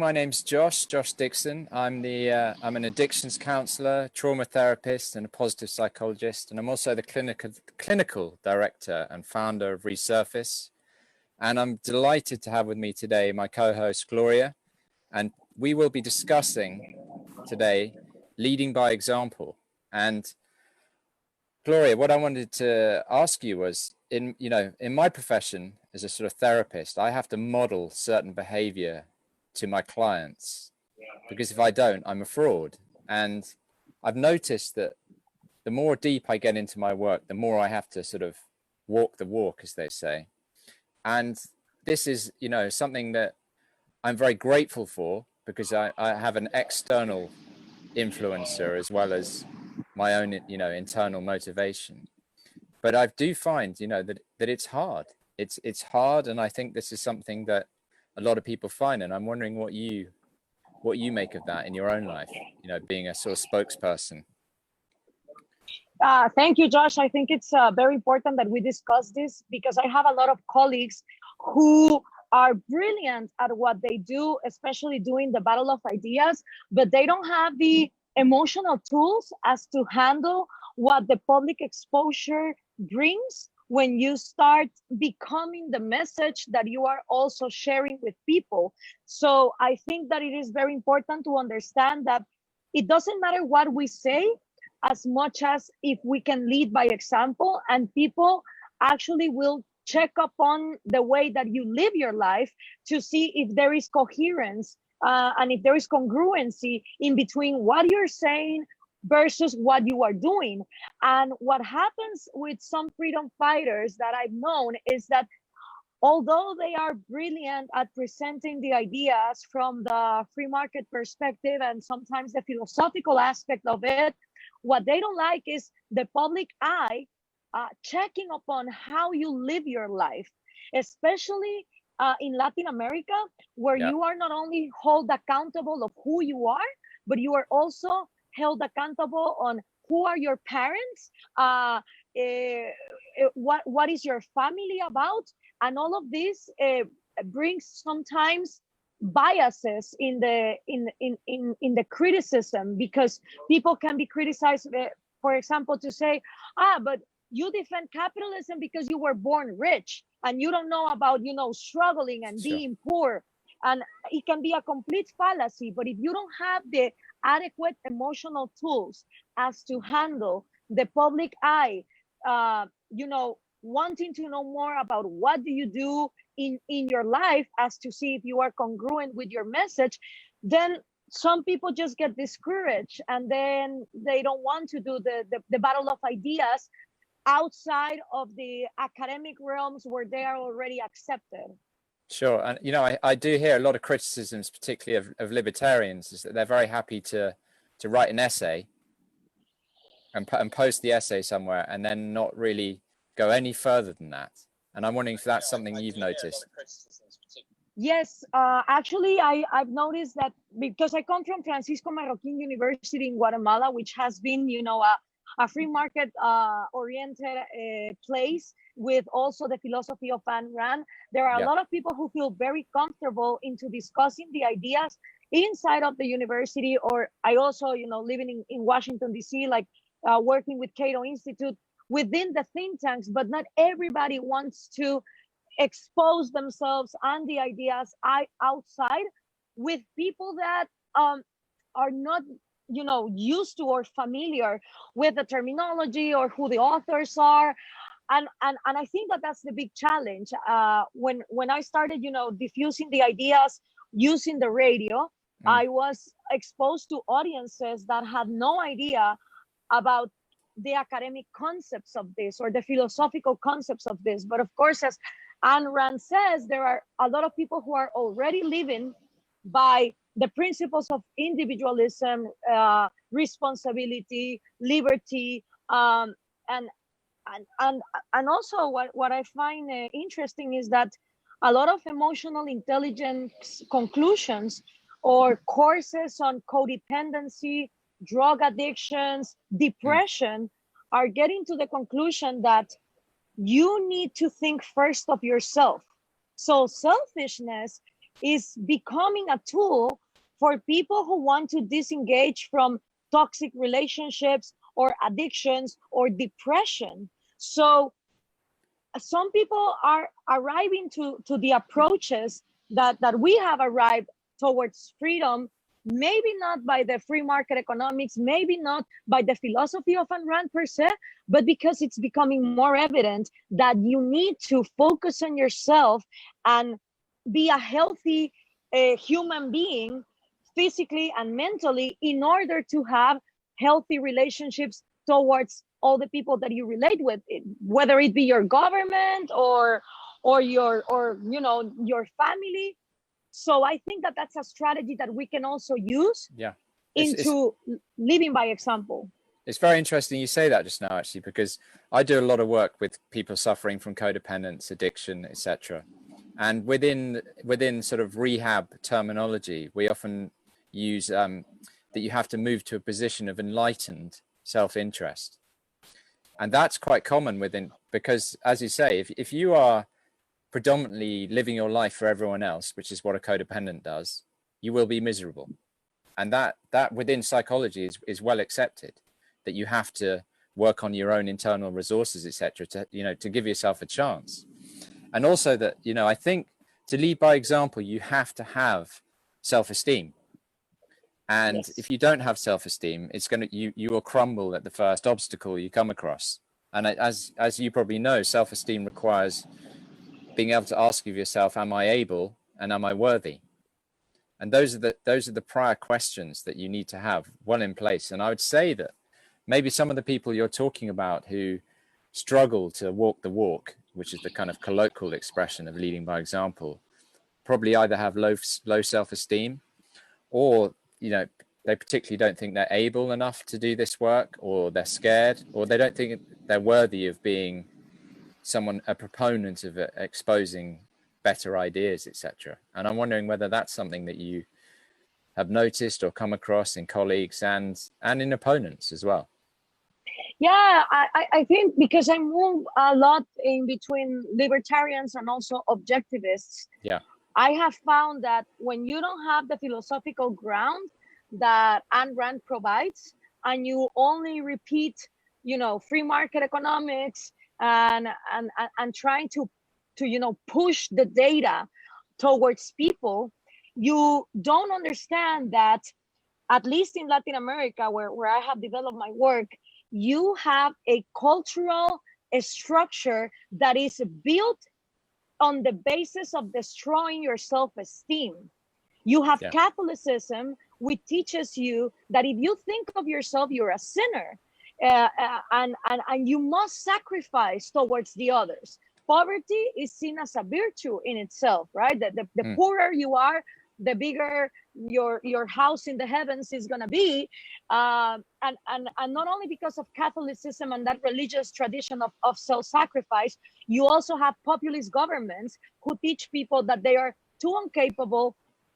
My name's Josh Dixon. I'm an addictions counselor, trauma therapist, and a positive psychologist. And I'm also the clinical director and founder of Resurface. And I'm delighted to have with me today my co-host Gloria. And we will be discussing today leading by example. And Gloria, what I wanted to ask you was, in my profession as a sort of therapist, I have to model certain behavior to my clients, because if I don't, I'm a fraud. And I've noticed that the more deep I get into my work, the more I have to sort of walk the walk, as they say. And this is, something that I'm very grateful for, because I have an external influencer as well as my own, internal motivation. But I do find, that it's hard. It's hard, and I think this is something that a lot of people find, and I'm wondering what you make of that in your own life, being a sort of spokesperson. Thank you, Josh. I think it's very important that we discuss this, because I have a lot of colleagues who are brilliant at what they do, especially doing the battle of ideas, but they don't have the emotional tools as to handle what the public exposure brings when you start becoming the message that you are also sharing with people. So I think that it is very important to understand that it doesn't matter what we say, as much as if we can lead by example, and people actually will check up on the way that you live your life to see if there is coherence and if there is congruency in between what you're saying versus what you are doing. And what happens with some freedom fighters that I've known is that although they are brilliant at presenting the ideas from the free market perspective and sometimes the philosophical aspect of it, what they don't like is the public eye checking upon how you live your life, especially in Latin America, where you are not only held accountable of who you are, but you are also held accountable on who are your parents, what is your family about, and all of this brings sometimes biases in the criticism, because people can be criticized, for example, to say, but you defend capitalism because you were born rich and you don't know about struggling and being poor. And it can be a complete fallacy, but if you don't have the adequate emotional tools as to handle the public eye, wanting to know more about what do you do in your life as to see if you are congruent with your message, then some people just get discouraged, and then they don't want to do the battle of ideas outside of the academic realms where they are already accepted. Sure. And, I do hear a lot of criticisms, particularly of libertarians, is that they're very happy to write an essay and post the essay somewhere and then not really go any further than that. And I'm wondering if that's something you've noticed. Yes, actually, I've noticed that, because I come from Francisco Marroquin University in Guatemala, which has been, a free market oriented place with also the philosophy of Ayn Rand. There are a lot of people who feel very comfortable into discussing the ideas inside of the university, or I also, living in Washington, D.C., like working with Cato Institute within the think tanks, but not everybody wants to expose themselves and the ideas outside with people that are not used to or familiar with the terminology or who the authors are. And I think that that's the big challenge. When I started diffusing the ideas using the radio, I was exposed to audiences that had no idea about the academic concepts of this or the philosophical concepts of this. But of course, as Ayn Rand says, there are a lot of people who are already living by the principles of individualism, responsibility, liberty, and also what I find interesting is that a lot of emotional intelligence conclusions or courses on codependency, drug addictions, depression are getting to the conclusion that you need to think first of yourself. So selfishness is becoming a tool for people who want to disengage from toxic relationships or addictions or depression. So some people are arriving to the approaches that we have arrived towards freedom, maybe not by the free market economics, maybe not by the philosophy of Ayn Rand per se, but because it's becoming more evident that you need to focus on yourself and be a healthy human being physically and mentally in order to have healthy relationships towards all the people that you relate with, whether it be your government or your family. So I think that that's a strategy that we can also use into living by example. It's very interesting you say that just now, actually, because I do a lot of work with people suffering from codependence, addiction, etc. And within sort of rehab terminology, we often use that you have to move to a position of enlightened self-interest. And that's quite common because, as you say, if you are predominantly living your life for everyone else, which is what a codependent does, you will be miserable. And that within psychology is well accepted, that you have to work on your own internal resources, etc., to give yourself a chance. And also that, I think to lead by example, you have to have self-esteem. And Yes. if you don't have self-esteem, you will crumble at the first obstacle you come across. And as you probably know, self-esteem requires being able to ask of yourself, am I able and am I worthy? And those are the prior questions that you need to have well in place. And I would say that maybe some of the people you're talking about who struggle to walk the walk, which is the kind of colloquial expression of leading by example, probably either have low self-esteem, or they particularly don't think they're able enough to do this work, or they're scared, or they don't think they're worthy of being a proponent of exposing better ideas, etc. And I'm wondering whether that's something that you have noticed or come across in colleagues and in opponents as well. Yeah, I think because I move a lot in between libertarians and also objectivists. Yeah. I have found that when you don't have the philosophical ground that Ayn Rand provides, and you only repeat, free market economics and trying to push the data towards people, you don't understand that, at least in Latin America, where I have developed my work, you have a cultural structure that is built on the basis of destroying your self-esteem. You have Catholicism, which teaches you that if you think of yourself, you're a sinner, and you must sacrifice towards the others. Poverty is seen as a virtue in itself, right? The poorer you are, the bigger your house in the heavens is going to be, and not only because of Catholicism and that religious tradition of self-sacrifice, you also have populist governments who teach people that they are too incapable,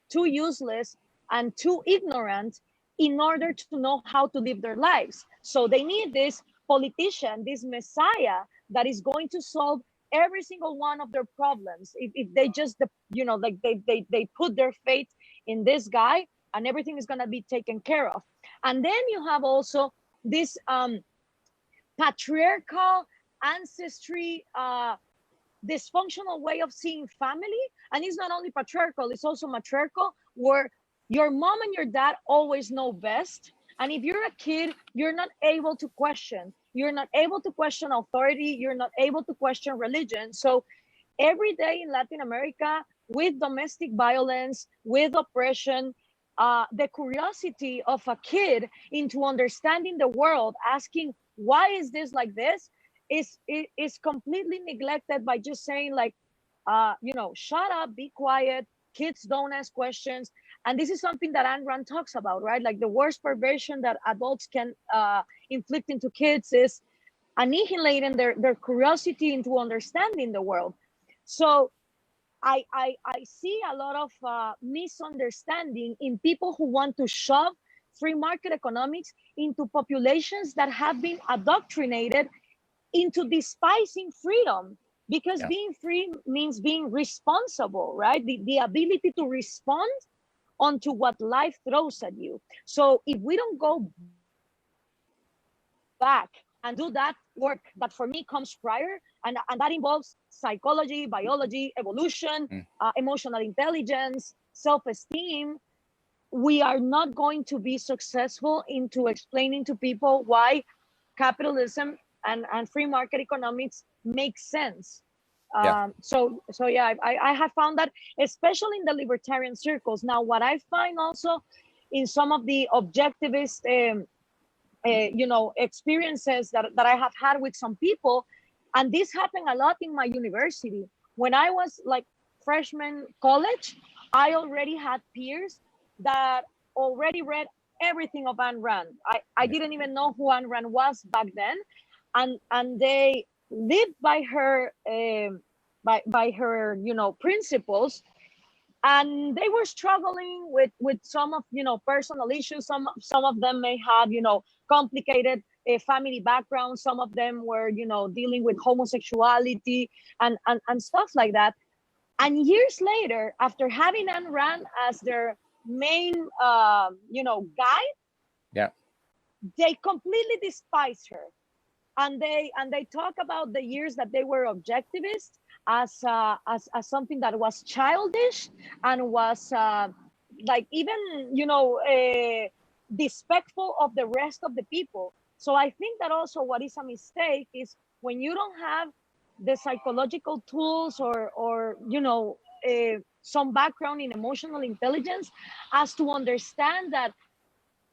too useless, and too ignorant in order to know how to live their lives. So they need this politician, this messiah that is going to solve every single one of their problems. If they just, they put their faith in this guy, and everything is going to be taken care of. And then you have also this patriarchal ancestry, dysfunctional way of seeing family. And it's not only patriarchal, it's also matriarchal, where your mom and your dad always know best. And if you're a kid, you're not able to question. You're not able to question authority. You're not able to question religion. So every day in Latin America, with domestic violence, with oppression, the curiosity of a kid into understanding the world, asking, why is this like this, is completely neglected by just saying shut up, be quiet, kids don't ask questions. And this is something that Ayn Rand talks about, right? Like the worst perversion that adults can inflict into kids is annihilating their curiosity into understanding the world. So I see a lot of misunderstanding in people who want to shove free market economics into populations that have been indoctrinated into despising freedom. because Yeah. being free means being responsible, right? The ability to respond onto what life throws at you. So if we don't go back and do that work that for me comes prior, and that involves psychology, biology, evolution, Mm. emotional intelligence, self-esteem, we are not going to be successful into explaining to people why capitalism and free market economics make sense. Yeah. So yeah, I have found that, especially in the libertarian circles. Now, what I find also in some of the objectivist experiences that I have had with some people, and this happened a lot in my university. When I was like freshman college, I already had peers that already read everything of Ayn Rand. I Yeah. didn't even know who Ayn Rand was back then, and they lived by her by her principles, and they were struggling with some of personal issues. Some of them may have complicated family backgrounds. Some of them were dealing with homosexuality and stuff like that. And years later, after having Ayn Rand as their main guide, Yeah. they completely despise her, and they talk about the years that they were objectivists as something that was childish and was like even disrespectful of the rest of the people. So I think that also what is a mistake is when you don't have the psychological tools or some background in emotional intelligence as to understand that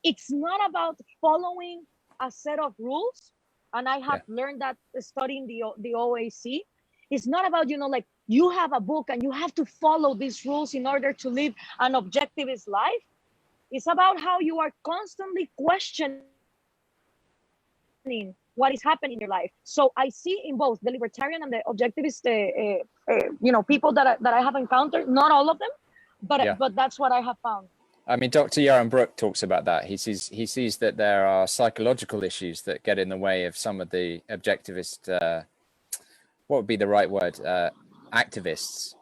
it's not about following a set of rules. And I have Yeah. learned that studying the OAC. It's not about like you have a book and you have to follow these rules in order to live an objectivist life. It's about how you are constantly questioning what is happening in your life. So I see in both the libertarian and the objectivist people that I have encountered, not all of them, Yeah. but that's what I have found. I mean, Dr. Yaron Brook talks about that. He sees that there are psychological issues that get in the way of some of the objectivist, what would be the right word, activists.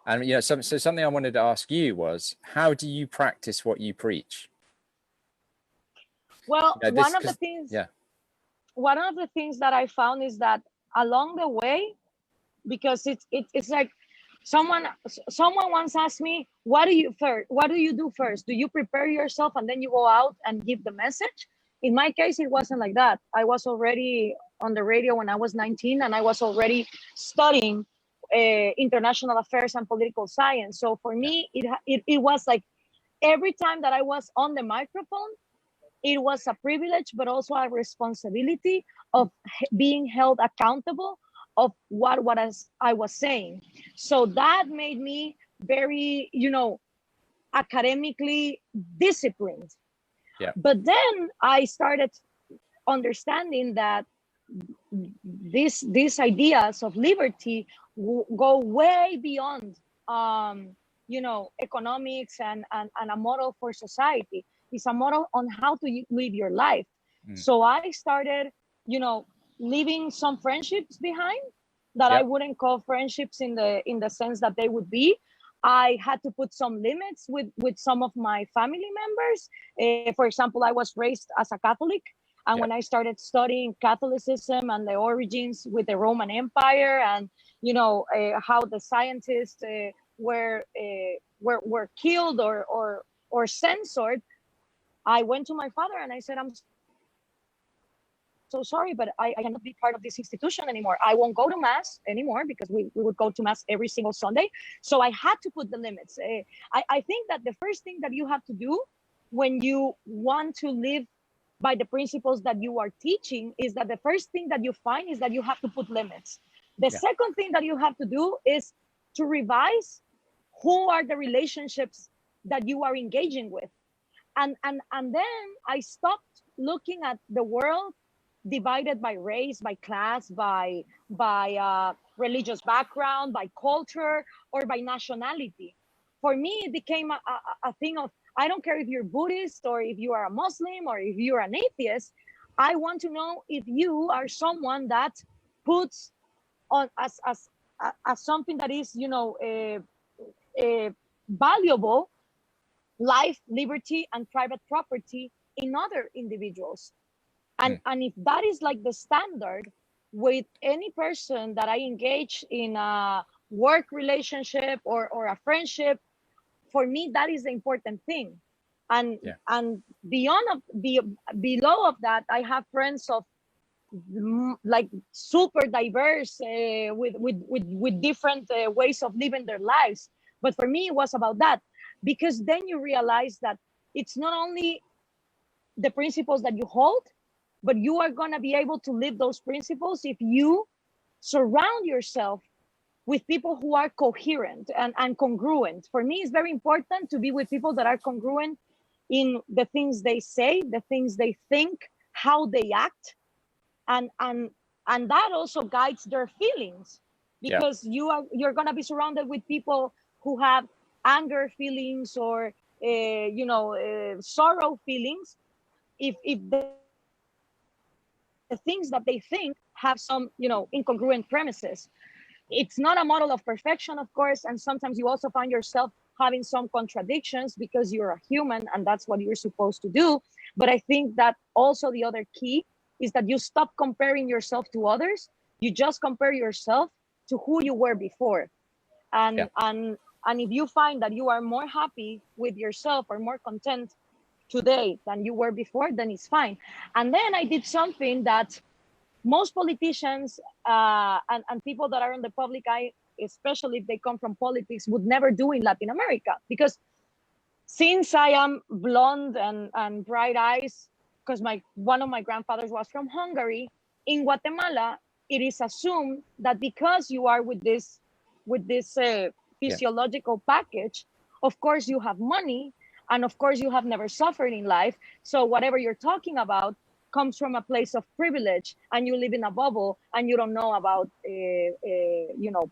And so something I wanted to ask you was, how do you practice what you preach? Well, Yeah. one of the things that I found is that along the way, because it's like someone once asked me, what do you do first? Do you prepare yourself and then you go out and give the message? In my case, it wasn't like that. I was already on the radio when I was 19, and I was already studying international affairs and political science. So for Yeah. me, it was like every time that I was on the microphone, it was a privilege, but also a responsibility of being held accountable of what I was saying. So that made me very, academically disciplined. Yeah. But then I started understanding that these ideas of liberty go way beyond economics and a model for society. It's a model on how to live your life. So I started leaving some friendships behind that I Yep. wouldn't call friendships in the sense that they would be. I had to put some limits with some of my family members. For example, I was raised as a Catholic, and Yep. when I started studying Catholicism and the origins with the Roman Empire, and how the scientists were killed or censored, I went to my father and I said, "I'm so sorry, but I cannot be part of this institution anymore. I won't go to mass anymore," because we would go to mass every single Sunday. So I had to put the limits. I think that the first thing that you have to do when you want to live by the principles that you are teaching is that the first thing that you find is that you have to put limits. The Yeah. second thing that you have to do is to revise who are the relationships that you are engaging with. And then I stopped looking at the world divided by race, by class, by religious background, by culture, or by nationality. For me, it became a thing of, I don't care if you're Buddhist or if you are a Muslim or if you're an atheist. I want to know if you are someone that puts on as something that is, valuable, life, liberty, and private property in other individuals. And if that is like the standard with any person that I engage in a work relationship or a friendship, for me, that is the important thing. And beyond below of that, I have friends of like super diverse with different ways of living their lives. But for me, it was about that, because then you realize that it's not only the principles that you hold, but you are going to be able to live those principles if you surround yourself with people who are coherent and congruent. For me, it's very important to be with people that are congruent in the things they say, the things they think, how they act, and that also guides their feelings, because you're going to be surrounded with people who have anger feelings or sorrow feelings if the things that they think have some incongruent premises. It's not a model of perfection, of course, and sometimes you also find yourself having some contradictions because you're a human and that's what you're supposed to do. But I think that also the other key is that you stop comparing yourself to others. You just compare yourself to who you were before. And if you find that you are more happy with yourself or more content today than you were before, then it's fine. And then I did something that most politicians and people that are in the public eye, especially if they come from politics, would never do in Latin America. Because since I am blonde and bright eyes, because one of my grandfathers was from Hungary, in Guatemala, it is assumed that because you are with this physiological package, of course you have money, and of course you have never suffered in life. So whatever you're talking about comes from a place of privilege, and you live in a bubble and you don't know about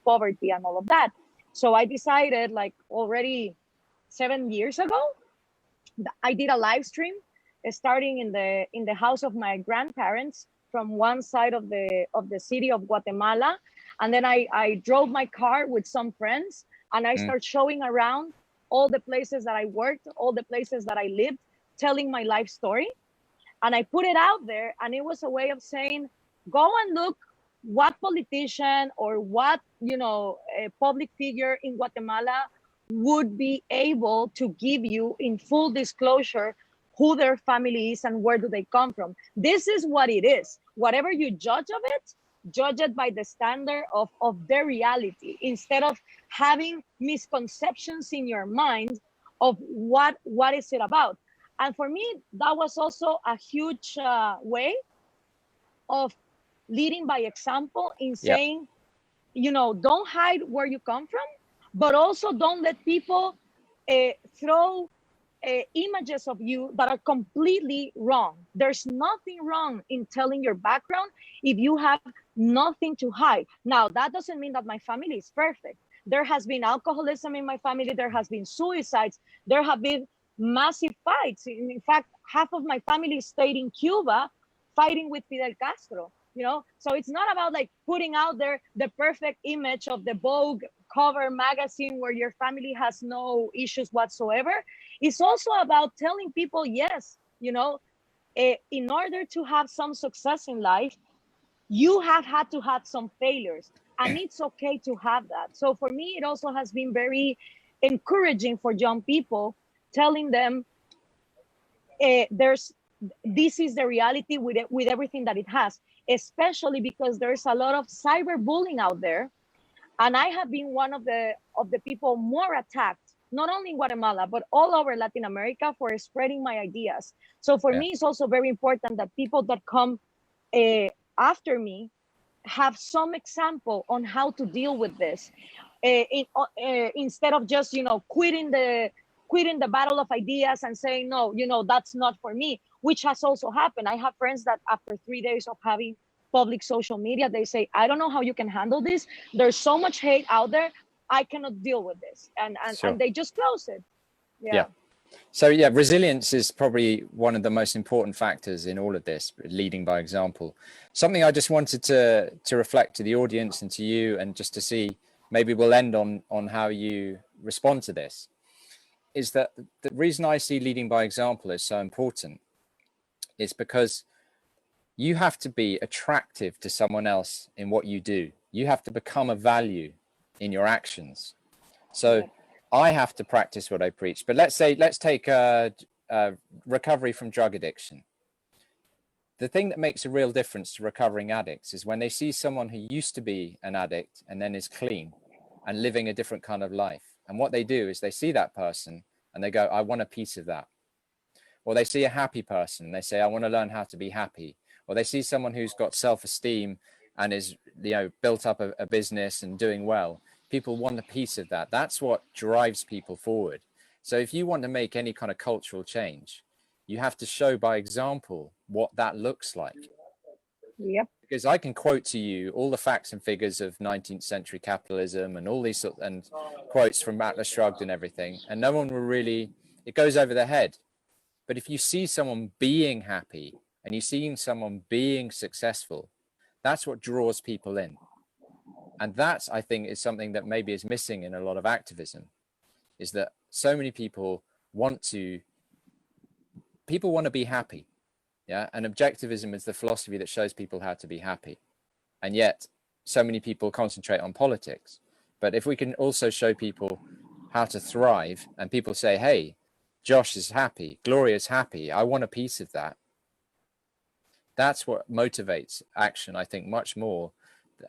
poverty and all of that. So I decided, like already 7 years ago, I did a live stream starting in the house of my grandparents from one side of the city of Guatemala. And then I drove my car with some friends and I started showing around all the places that I worked, all the places that I lived, telling my life story. And I put it out there, and it was a way of saying, go and look what politician or what a public figure in Guatemala would be able to give you in full disclosure who their family is and where do they come from. This is what it is. Whatever you judge of it, judge it by the standard of their reality, instead of having misconceptions in your mind of what is it about. And for me, that was also a huge way of leading by example in saying, don't hide where you come from, but also don't let people throw images of you that are completely wrong. There's nothing wrong in telling your background if you have nothing to hide. Now, that doesn't mean that my family is perfect. There has been alcoholism in my family. There has been suicides. There have been massive fights. In fact, half of my family stayed in Cuba fighting with Fidel Castro. So it's not about like putting out there the perfect image of the Vogue cover magazine where your family has no issues whatsoever. It's also about telling people, yes, in order to have some success in life, you have had to have some failures, and it's okay to have that. So for me, it also has been very encouraging for young people, telling them this is the reality with everything that it has, especially because there's a lot of cyberbullying out there. And I have been one of the people more attacked, not only in Guatemala, but all over Latin America, for spreading my ideas. So for me, it's also very important that people that come after me have some example on how to deal with this, instead of just, quitting the battle of ideas and saying, no, that's not for me, which has also happened. I have friends that after 3 days of having public social media, they say, I don't know how you can handle this. There's so much hate out there. I cannot deal with this. And they just close it. Yeah. So yeah, resilience is probably one of the most important factors in all of this, leading by example. Something I just wanted to reflect to the audience and to you, and just to see, maybe we'll end on how you respond to this, is that the reason I see leading by example is so important is because you have to be attractive to someone else in what you do. You have to become a value in your actions. So I have to practice what I preach. But let's take recovery from drug addiction. The thing that makes a real difference to recovering addicts is when they see someone who used to be an addict and then is clean and living a different kind of life. And what they do is they see that person and they go, I want a piece of that. Or they see a happy person and they say, I want to learn how to be happy. Or they see someone who's got self-esteem and is, built up a business and doing well. People want a piece of that. That's what drives people forward. So if you want to make any kind of cultural change, you have to show by example what that looks like. Yep. Because I can quote to you all the facts and figures of 19th century capitalism and all these and quotes from Atlas Shrugged and everything, and no one will really, it goes over their head. But if you see someone being happy and you see someone being successful, that's what draws people in. And that, I think, is something that maybe is missing in a lot of activism, is that so many people want to be happy. Yeah. And objectivism is the philosophy that shows people how to be happy. And yet so many people concentrate on politics. But if we can also show people how to thrive, and people say, hey, Josh is happy, Gloria is happy, I want a piece of that. That's what motivates action, I think, much more.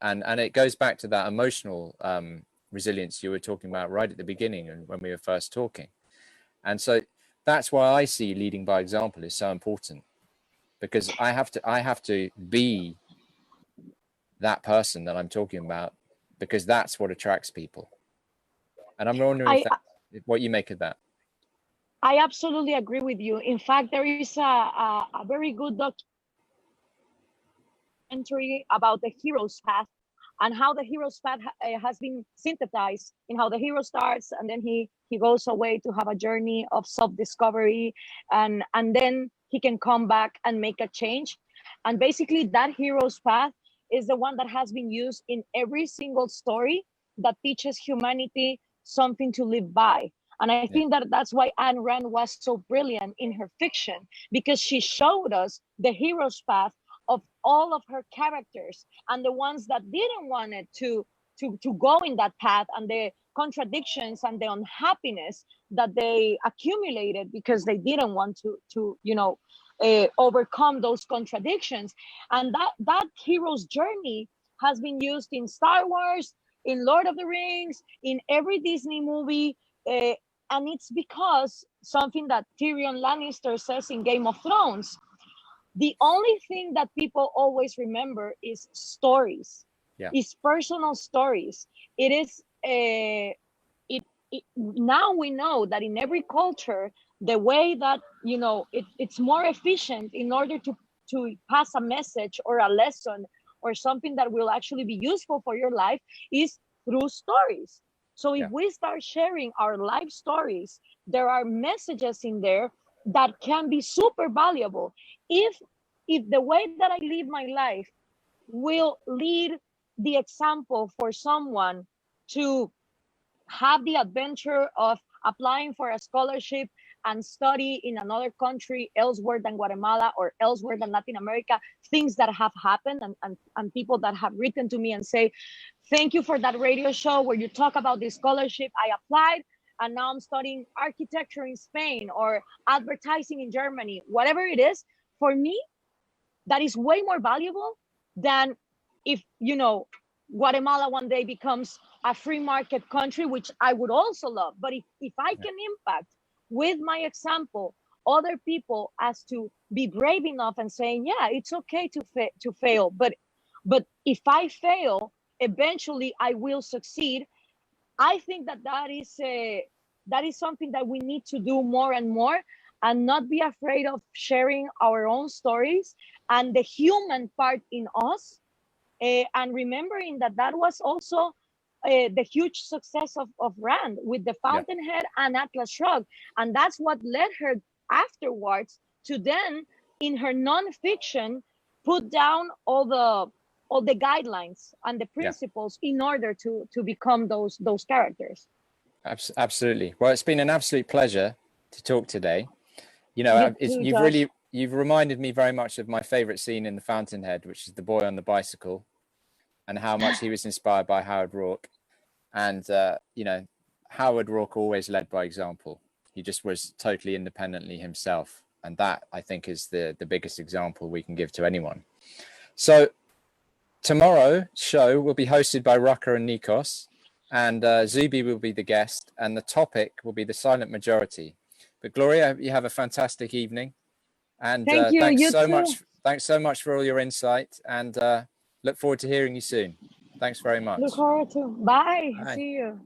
And it goes back to that emotional resilience you were talking about right at the beginning and when we were first talking. And so that's why I see leading by example is so important, because I have to be that person that I'm talking about, because that's what attracts people. And I'm wondering if that's what you make of that. I absolutely agree with you. In fact, there is a very good documentary about the hero's path and how the hero's path has been synthesized in how the hero starts and then he goes away to have a journey of self-discovery, and then he can come back and make a change. And basically that hero's path is the one that has been used in every single story that teaches humanity something to live by. And I think that that's why Ayn Rand was so brilliant in her fiction, because she showed us the hero's path of all of her characters, and the ones that didn't want it to go in that path, and the contradictions and the unhappiness that they accumulated because they didn't want to overcome those contradictions. And that hero's journey has been used in Star Wars, in Lord of the Rings, in every Disney movie. And it's because something that Tyrion Lannister says in Game of Thrones: the only thing that people always remember is stories. Is personal stories. It is now we know that in every culture, the way that it's more efficient in order to pass a message or a lesson or something that will actually be useful for your life is through stories. So if we start sharing our life stories, there are messages in there that can be super valuable. If the way that I live my life will lead the example for someone to have the adventure of applying for a scholarship and study in another country elsewhere than Guatemala or elsewhere than Latin America, things that have happened, and people that have written to me and say, thank you for that radio show where you talk about this scholarship. I applied and now I'm studying architecture in Spain or advertising in Germany, whatever it is. For me, that is way more valuable than if, Guatemala one day becomes a free market country, which I would also love. But if I can impact with my example other people as to be brave enough and saying, yeah, it's okay to fail, but if I fail, eventually I will succeed. I think that is something that we need to do more and more, and not be afraid of sharing our own stories and the human part in us, and remembering that was also the huge success of Rand with the Fountainhead and Atlas Shrugged. And that's what led her afterwards to then, in her nonfiction, put down all the guidelines and the principles in order to become those characters. Absolutely. Well, it's been an absolute pleasure to talk today. You know, you've reminded me very much of my favorite scene in The Fountainhead, which is the boy on the bicycle, and how much he was inspired by Howard Rourke. And you know, Howard Rourke always led by example. He just was totally independently himself, and that, I think, is the biggest example we can give to anyone. So tomorrow's show will be hosted by Rucker and Nikos, and Zubi will be the guest, and the topic will be the silent majority. But Gloria, you have a fantastic evening, and thank you. Thanks so much for all your insight, and look forward to hearing you soon. Thanks very much. Look forward to. Bye. Bye. See you.